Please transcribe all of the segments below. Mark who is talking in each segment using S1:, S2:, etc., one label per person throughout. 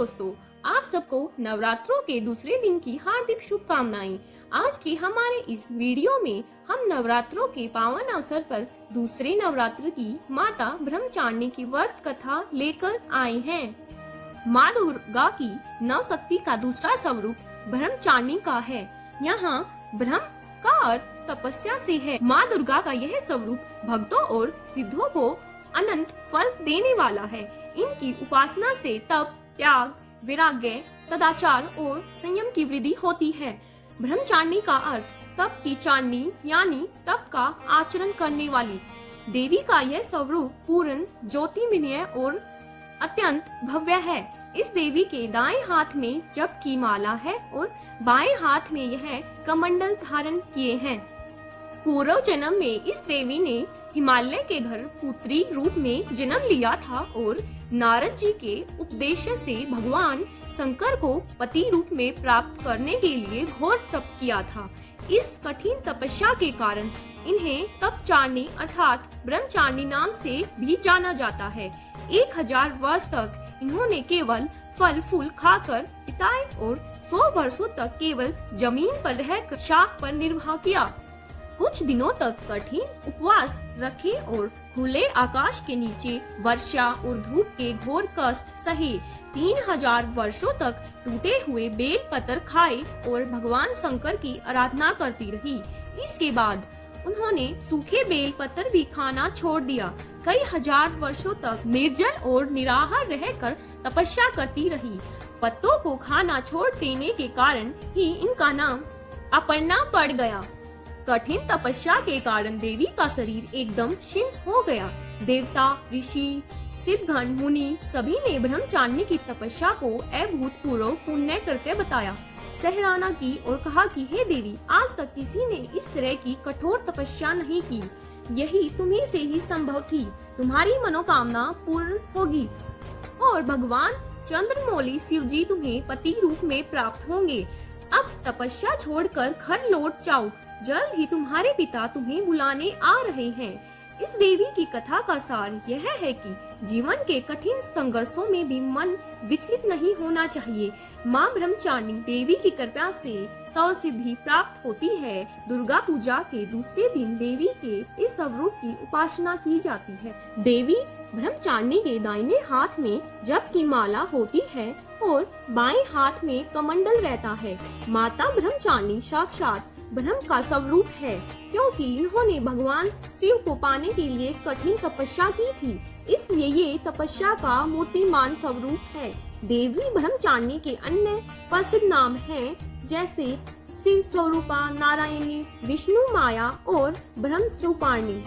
S1: दोस्तों, आप सबको नवरात्रों के दूसरे दिन की हार्दिक शुभकामनाएं। आज की हमारे इस वीडियो में हम नवरात्रों के पावन अवसर पर दूसरे नवरात्र की माता ब्रह्मचारिणी की व्रत कथा लेकर आए हैं। माँ दुर्गा की नव शक्ति का दूसरा स्वरूप ब्रह्मचारिणी का है। यहाँ ब्रह्म का अर्थ तपस्या से है। माँ दुर्गा का यह स्वरूप भक्तों और सिद्धों को अनंत फल देने वाला है। इनकी उपासना से तप, त्याग, वैराग्य, सदाचार और संयम की वृद्धि होती है। ब्रह्मचारिणी का अर्थ तप की चारणी यानी तप का आचरण करने वाली। देवी का यह स्वरूप पूर्ण, ज्योतिर्मय और अत्यंत भव्य है। इस देवी के दाएं हाथ में जप की माला है और बाएं हाथ में यह कमंडल धारण किए हैं। पूर्व जन्म में इस देवी ने हिमालय के घर पुत्री रूप में जन्म लिया था और नारद जी के उपदेश से भगवान शंकर को पति रूप में प्राप्त करने के लिए घोर तप किया था। इस कठिन तपस्या के कारण इन्हें तपचारिणी अर्थात ब्रह्मचारिणी नाम से भी जाना जाता है। 1000 वर्ष तक इन्होंने केवल फल फूल खाकर बिताए और 100 वर्षों तक केवल जमीन पर रहकर शाक पर निर्वाह किया। कुछ दिनों तक कठिन उपवास रखे और खुले आकाश के नीचे वर्षा और धूप के घोर कष्ट सहे। 3000 वर्षों तक टूटे हुए बेल पत्र खाए और भगवान शंकर की आराधना करती रही। इसके बाद उन्होंने सूखे बेल पत्र भी खाना छोड़ दिया। कई हजार वर्षों तक निर्जल और निराहार रहकर तपस्या करती रही। पत्तों को खाना छोड़ देने के कारण ही इनका नाम अपर्णा पड़ गया। कठिन तपस्या के कारण देवी का शरीर एकदम क्षीण हो गया। देवता, ऋषि, सिद्धगण, मुनि सभी ने ब्रह्मचारिणी की तपस्या को अभूतपूर्व पुण्य करके बताया, सराहना की और कहा कि हे देवी, आज तक किसी ने इस तरह की कठोर तपस्या नहीं की। यही तुम्ही से ही संभव थी। तुम्हारी मनोकामना पूर्ण होगी और भगवान चंद्रमौली शिव जी तुम्हें पति रूप में प्राप्त होंगे। अब तपस्या छोड़कर घर लौट जाओ, जल्द ही तुम्हारे पिता तुम्हें बुलाने आ रहे हैं। इस देवी की कथा का सार यह है कि जीवन के कठिन संघर्षों में भी मन विचलित नहीं होना चाहिए। माँ ब्रह्मचारिणी देवी की कृपा से सिद्धि प्राप्त होती है। दुर्गा पूजा के दूसरे दिन देवी के इस स्वरूप की उपासना की जाती है। देवी ब्रह्मचारिणी के दाहिने हाथ में जप की माला होती है और बाएं हाथ में कमंडल रहता है। माता ब्रह्मचारिणी साक्षात ब्रह्म का स्वरूप है, क्योंकि इन्होंने भगवान शिव को पाने के लिए कठिन तपस्या की थी, इसलिए ये तपस्या का मूर्तिमान स्वरूप है। देवी ब्रह्मचारिणी के अन्य प्रसिद्ध नाम हैं, जैसे शिव स्वरूपा, नारायणी, विष्णु माया और ब्रह्म स्वरूपाणी।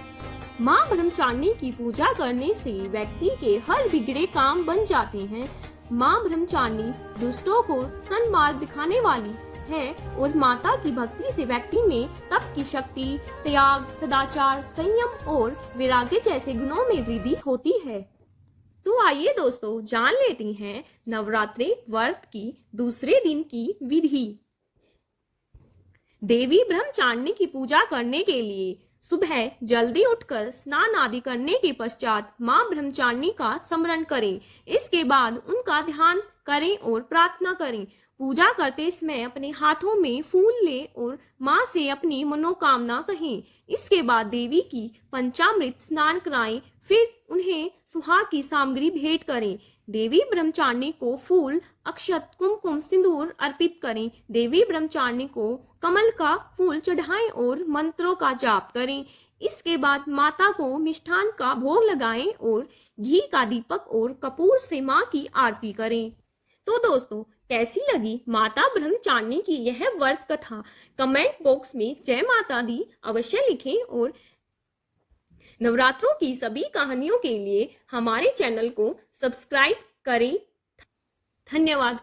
S1: माँ ब्रह्मचारिणी की पूजा करने से व्यक्ति के हर बिगड़े काम बन जाते हैं। माँ ब्रह्मचारिणी दुष्टों को सन्मार्ग दिखाने वाली है और माता की भक्ति से व्यक्ति में तप की शक्ति, त्याग, सदाचार, संयम और वैराग्य जैसे गुणों में वृद्धि होती है। तो आइए दोस्तों, जान लेते हैं नवरात्रि व्रत की दूसरे दिन की विधि। देवी ब्रह्मचारिणी की पूजा करने के लिए सुबह जल्दी उठकर स्नान आदि करने के पश्चात माँ ब्रह्मचारिणी का स्मरण करें। इसके बाद उनका ध्यान करें और प्रार्थना करें। पूजा करते समय अपने हाथों में फूल लें और माँ से अपनी मनोकामना कहें। इसके बाद देवी की पंचामृत स्नान कराएं, फिर उन्हें सुहाग की सामग्री भेंट करें। देवी ब्रह्मचारिणी को फूल, अक्षत, कुमकुम, सिंदूर अर्पित करें। देवी ब्रह्मचारिणी को कमल का फूल चढ़ाएं और मंत्रों का जाप करें। इसके बाद माता को मिष्ठान का भोग लगाएं और घी का दीपक और कपूर से माँ की आरती करें। तो दोस्तों, कैसी लगी माता ब्रह्मचारिणी की यह व्रत कथा? कमेंट बॉक्स में जय माता दी अवश्य लिखें और नवरात्रों की सभी कहानियों के लिए हमारे चैनल को सब्सक्राइब करें। धन्यवाद।